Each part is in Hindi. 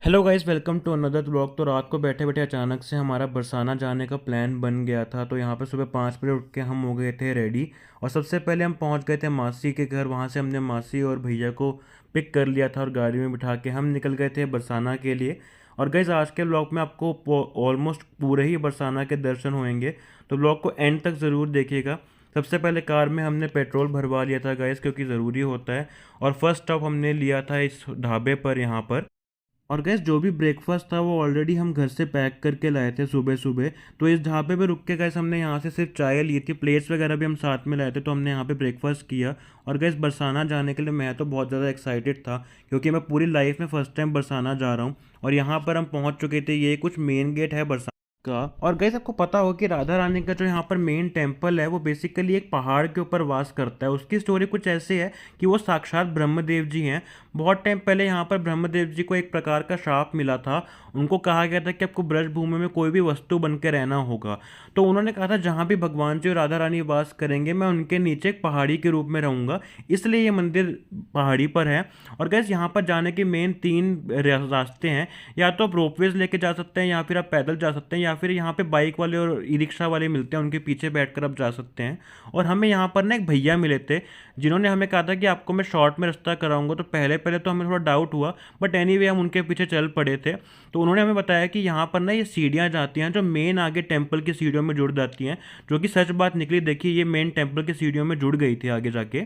Hello guys, welcome to another blog. तो रात को बैठे बैठे अचानक से हमारा बरसाना जाने का प्लान बन गया था। तो यहाँ पे सुबह 5 बजे उठ के हम हो गए थे रेडी। और सबसे पहले हम पहुँच गए थे मासी के घर। वहाँ से हमने मासी और भैया को पिक कर लिया था और गाड़ी में बिठा के हम निकल गए थे बरसाना के लिए। और गाइस, आज के ब्लॉग में आपको ऑलमोस्ट पूरे ही बरसाना के दर्शन होंगे। तो ब्लॉग को एंड तक ज़रूर देखिएगा। सबसे पहले कार में हमने पेट्रोल भरवा लिया था गाइस, क्योंकि ज़रूरी होता है। और फर्स्ट स्टॉप हमने लिया था इस ढाबे पर यहाँ पर। और गैस, जो भी ब्रेकफास्ट था वो ऑलरेडी हम घर से पैक करके लाए थे सुबह सुबह। तो इस ढाबे पे रुक के गैस हमने यहाँ से सिर्फ चाय ली थी, प्लेट्स वगैरह भी हम साथ में लाए थे। तो हमने यहाँ पे ब्रेकफास्ट किया। और गैस, बरसाना जाने के लिए मैं तो बहुत ज़्यादा एक्साइटेड था, क्योंकि मैं पूरी लाइफ में फ़र्स्ट टाइम बरसाना जा रहा हूँ। और यहाँ पर हम पहुँच चुके थे। ये कुछ मेन गेट है बरसाना का। और गैस, आपको पता होगा कि राधा रानी का जो यहाँ पर मेन टेम्पल है वो बेसिकली एक पहाड़ के ऊपर वास करता है। उसकी स्टोरी कुछ ऐसी है कि वो साक्षात ब्रह्मदेव जी हैं। बहुत टाइम पहले यहाँ पर ब्रह्मदेव जी को एक प्रकार का श्राप मिला था। उनको कहा गया था कि आपको ब्रज भूमि में कोई भी वस्तु बन के रहना होगा। तो उन्होंने कहा था जहाँ भी भगवान जी और राधा रानी वास करेंगे मैं उनके नीचे एक पहाड़ी के रूप में रहूँगा। इसलिए ये मंदिर पहाड़ी पर है। और गैस, यहाँ पर जाने के मेन 3 रास्ते हैं। या तो आप रोपवेज लेके जा सकते हैं, या फिर आप पैदल जा सकते हैं, या फिर यहाँ पे बाइक वाले और ई रिक्शा वाले मिलते हैं, उनके पीछे बैठकर आप जा सकते हैं। और हमें यहाँ पर ना एक भैया मिले थे, जिन्होंने हमें कहा था कि आपको मैं शॉर्ट में रास्ता कराऊंगा। तो पहले पहले तो हमें थोड़ा डाउट हुआ, बट एनीवे हम उनके पीछे चल पड़े थे। तो उन्होंने हमें बताया कि यहाँ पर ना ये सीढ़ियाँ जाती हैं जो मेन आगे टेम्पल की सीढ़ियों में जुड़ जाती हैं। जो कि सच बात निकली। देखिए, ये मेन टेम्पल की सीढ़ियों में जुड़ गई थी आगे जाके।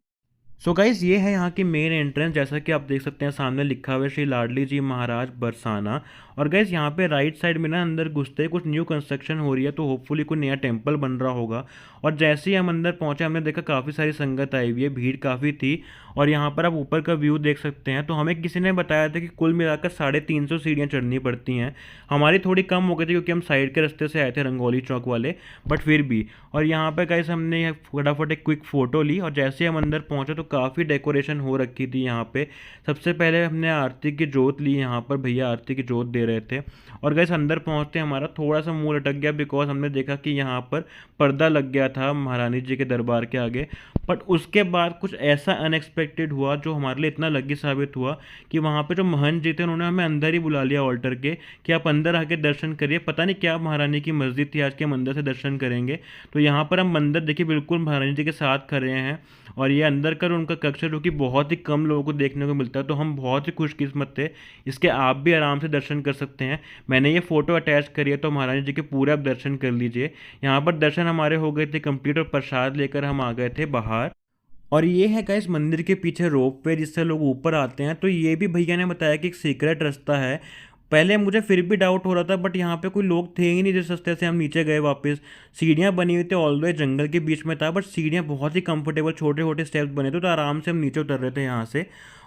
सो गाइज, ये है यहाँ की मेन एंट्रेंस। जैसा कि आप देख सकते हैं सामने लिखा हुआ है श्री लाडली जी महाराज बरसाना। और गाइज, यहाँ पे राइट साइड में ना अंदर घुसते ही कुछ न्यू कंस्ट्रक्शन हो रही है, तो होपफुली कोई नया टेम्पल बन रहा होगा। और जैसे ही हम अंदर पहुंचे हमने देखा काफ़ी सारी संगत आई हुई है, भीड़ काफ़ी थी। और यहाँ पर आप ऊपर का व्यू देख सकते हैं। तो हमें किसी ने बताया था कि कुल मिलाकर 350 सीढ़ियाँ चढ़नी पड़ती हैं। हमारी थोड़ी कम हो गई थी, क्योंकि हम साइड के रास्ते से आए थे, रंगोली चौक वाले। बट फिर भी। और यहाँ पे गाइस, हमने फटाफट एक क्विक फ़ोटो ली। और जैसे ही हम अंदर पहुँचे तो काफ़ी डेकोरेशन हो रखी थी यहाँ पे। सबसे पहले हमने आरती की जोत ली। यहाँ पर भैया आरती की जोत दे रहे थे। और गाइस, अंदर पहुँचते हमारा थोड़ा सा मुंह लटक गया, बिकॉज हमने देखा कि यहाँ पर पर्दा लग गया था महारानी जी के दरबार के आगे। बट उसके बाद कुछ ऐसा अनएक्सपेक्टेड हुआ जो हमारे लिए इतना लकी साबित हुआ कि वहाँ पे जो महंत जी थे उन्होंने हमें अंदर ही बुला लिया ऑल्टर के, कि आप अंदर आके दर्शन करिए। पता नहीं क्या महारानी की मस्जिद थी आज के, हम अंदर से दर्शन करेंगे। तो यहाँ पर हम मंदिर देखिए बिल्कुल महारानी जी के साथ खड़े हैं। और ये अंदर का उनका कक्ष है, जो कि बहुत ही कम लोगों को देखने को मिलता है। तो हम बहुत ही खुशकिस्मत थे। इसके आप भी आराम से दर्शन कर सकते हैं। मैंने ये फोटो अटैच करी है, तो महारानी जी के पूरे आप दर्शन कर लीजिए। यहाँ पर दर्शन हमारे हो गए थे कंप्लीट, और प्रसाद लेकर हम आ गए थे बाहर। और ये है गाइस मंदिर के पीछे रोप वे, जिससे लोग ऊपर आते हैं। तो ये भी भैया ने बताया कि एक सीक्रेट रास्ता है। पहले मुझे फिर भी डाउट हो रहा था, बट यहाँ पे कोई लोग थे ही नहीं जिस रास्ते से हम नीचे गए वापस। सीढ़ियाँ बनी हुई थी, ऑल द वे जंगल के बीच में था, बट सीढ़ियाँ बहुत ही कंफर्टेबल, छोटे छोटे स्टेप्स बने थे, तो आराम से हम नीचे उतर रहे थे यहाँ से।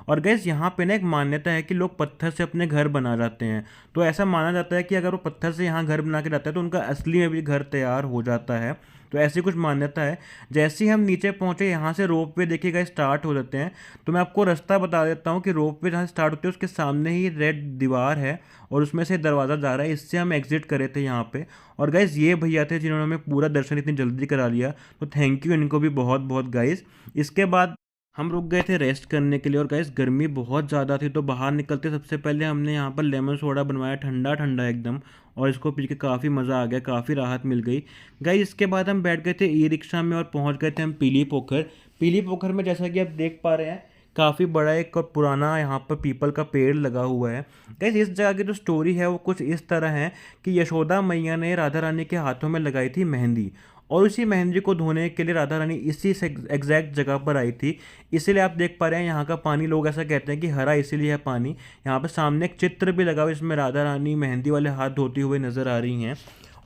और गैस, यहाँ पे ना एक मान्यता है कि लोग पत्थर से अपने घर बना जाते हैं। तो ऐसा माना जाता है कि अगर वो पत्थर से यहाँ घर बना के जाते हैं तो उनका असली में भी घर तैयार हो जाता है। तो ऐसी कुछ मान्यता है। जैसे ही हम नीचे पहुंचे, यहाँ से रोप वे देखिएगा स्टार्ट हो जाते हैं। तो मैं आपको रास्ता बता देता हूँ कि रोप वे जहाँ स्टार्ट होते हैं उसके सामने ही रेड दीवार है, और उसमें से दरवाज़ा जा रहा है। इससे हम एग्जिट करे थे यहाँ पे। और गाइज़, ये भैया थे जिन्होंने हमें पूरा दर्शन इतनी जल्दी करा लिया। तो थैंक यू इनको भी बहुत बहुत गाइज़। इसके बाद हम रुक गए थे रेस्ट करने के लिए। और गाइस, गर्मी बहुत ज़्यादा थी, तो बाहर निकलते सबसे पहले हमने यहाँ पर लेमन सोडा बनवाया, ठंडा ठंडा एकदम। और इसको पी के काफ़ी मज़ा आ गया, काफ़ी राहत मिल गई। गाइस, इसके बाद हम बैठ गए थे ई रिक्शा में और पहुँच गए थे हम पीली पोखर। पीली पोखर में जैसा कि आप देख पा रहे हैं, काफ़ी बड़ा एक और पुराना यहाँ पर पीपल का पेड़ लगा हुआ है। गाइस, इस जगह की जो स्टोरी है वो कुछ इस तरह है कि यशोदा मैया ने राधा रानी के हाथों में लगाई थी मेहंदी। और उसी मेहंदी को धोने के लिए राधा रानी इसी एग्जैक्ट जगह पर आई थी। इसीलिए आप देख पा रहे हैं यहाँ का पानी, लोग ऐसा कहते हैं कि हरा इसीलिए है पानी। यहाँ पे सामने एक चित्र भी लगा हुआ है, इसमें राधा रानी मेहंदी वाले हाथ धोती हुए नजर आ रही हैं।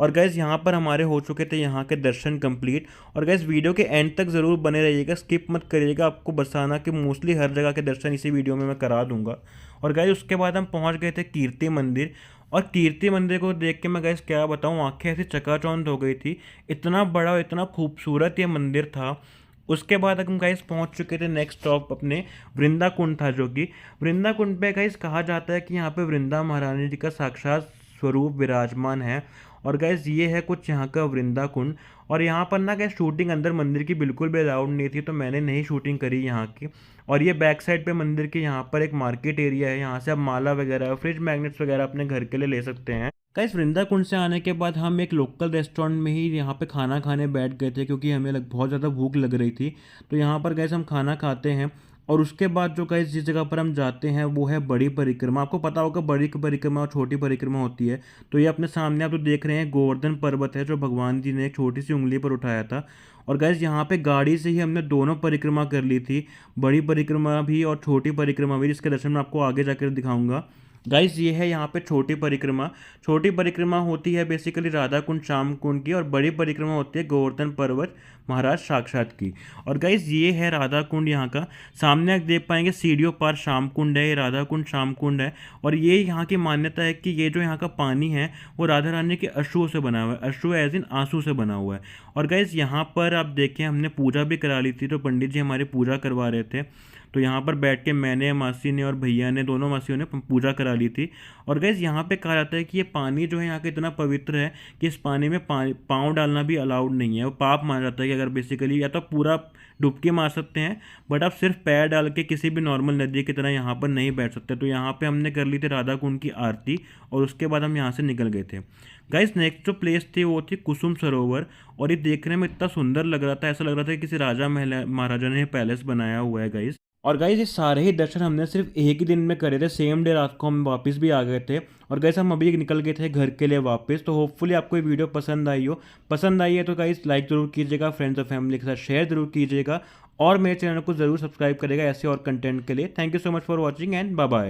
और गैस, यहाँ पर हमारे हो चुके थे यहाँ के दर्शन कंप्लीट। और गैस, वीडियो के एंड तक ज़रूर बने रहिएगा, स्किप मत करिएगा। आपको बरसाना के मोस्टली हर जगह के दर्शन इसी वीडियो में मैं करा दूंगा। और गैस, उसके बाद हम पहुँच गए थे कीर्ति मंदिर। और कीर्ति मंदिर को देख के मैं गैस क्या बताऊँ, आंखें ऐसी चकाचौंध हो गई थी। इतना बड़ा और इतना खूबसूरत ये मंदिर था। उसके बाद हम गाइस पहुंच चुके थे नेक्स्ट स्टॉप अपने वृंदा कुंड था, जो कि वृंदा कुंड पे गाइस कहा जाता है कि यहाँ पे वृंदा महारानी जी का साक्षात स्वरूप विराजमान है। और गैस ये है कुछ यहाँ का वृंदा कुंड। और यहाँ पर ना गैस शूटिंग अंदर मंदिर की बिल्कुल भी अलाउड नहीं थी, तो मैंने नहीं शूटिंग करी यहाँ की। और ये बैक साइड पे मंदिर के यहाँ पर एक मार्केट एरिया है, यहाँ से आप माला वगैरह फ्रिज मैग्नेट्स वगैरह अपने घर के लिए ले सकते हैं। गाइस वृंदा कुंड से आने के बाद हम एक लोकल रेस्टोरेंट में ही यहाँ पे खाना खाने बैठ गए थे, क्योंकि हमें बहुत ज़्यादा भूख लग रही थी। तो यहाँ पर गैस हम खाना खाते हैं। और उसके बाद जो गाइस जिस जगह पर हम जाते हैं वो है बड़ी परिक्रमा। आपको पता होगा बड़ी परिक्रमा और छोटी परिक्रमा होती है। तो ये अपने सामने आप जो देख रहे हैं गोवर्धन पर्वत है, जो भगवान जी ने एक छोटी सी उंगली पर उठाया था। और गैस यहाँ पे गाड़ी से ही हमने दोनों परिक्रमा कर ली थी, बड़ी परिक्रमा भी और छोटी परिक्रमा भी, जिसके दर्शन मैं आपको आगे जाकर दिखाऊंगा। गाइस ये है यहाँ पे छोटी परिक्रमा। छोटी परिक्रमा होती है बेसिकली राधा कुंड श्याम कुंड की, और बड़ी परिक्रमा होती है गोवर्धन पर्वत महाराज साक्षात की। और गाइस ये है राधा कुंड यहाँ का। सामने आप देख पाएंगे सीढ़ियों पर श्याम कुंड है, ये राधा कुंड श्याम कुंड है। और ये यहाँ की मान्यता है कि ये जो यहाँ का पानी है वो राधा रानी के अश्रुओं से बना हुआ है, अश्रु एज इन आंसू से बना हुआ है। और गाइस यहाँ पर आप देखें हमने पूजा भी करा ली थी, तो पंडित जी हमारी पूजा करवा रहे थे। तो यहाँ पर बैठ के मैंने, मासी ने और भैया ने, दोनों मासियों ने पूजा करा ली थी। और गैस यहाँ पे कहा जाता है कि ये पानी जो है यहाँ का इतना पवित्र है कि इस पानी में पाँव डालना भी अलाउड नहीं है। वो पाप माना जाता है कि अगर बेसिकली या तो पूरा डुबकी मार सकते हैं, बट आप सिर्फ पैर डाल के किसी भी नॉर्मल नदी की तरह यहाँ पर नहीं बैठ सकते। तो यहाँ पे हमने कर ली थी राधा कुंड की आरती, और उसके बाद हम यहाँ से निकल गए थे। गाइस नेक्स्ट जो प्लेस थी वो थी कुसुम सरोवर। और ये देखने में इतना सुंदर लग रहा था, ऐसा लग रहा था कि किसी राजा महाराजा ने पैलेस बनाया हुआ है गाइस। और गाइस ये सारे ही दर्शन हमने सिर्फ एक ही दिन में करे थे, सेम डे रात को हम वापस भी आ गए थे। और गाइस हम अभी निकल गए थे घर के लिए वापस। तो होपफुली आपको ये वीडियो पसंद आई हो। पसंद आई है तो गाइस लाइक ज़रूर कीजिएगा, फ्रेंड्स और फैमिली के साथ शेयर ज़रूर कीजिएगा, और मेरे चैनल को ज़रूर सब्सक्राइब करेगा ऐसे और कंटेंट के लिए। Thank you so much for watching and bye bye.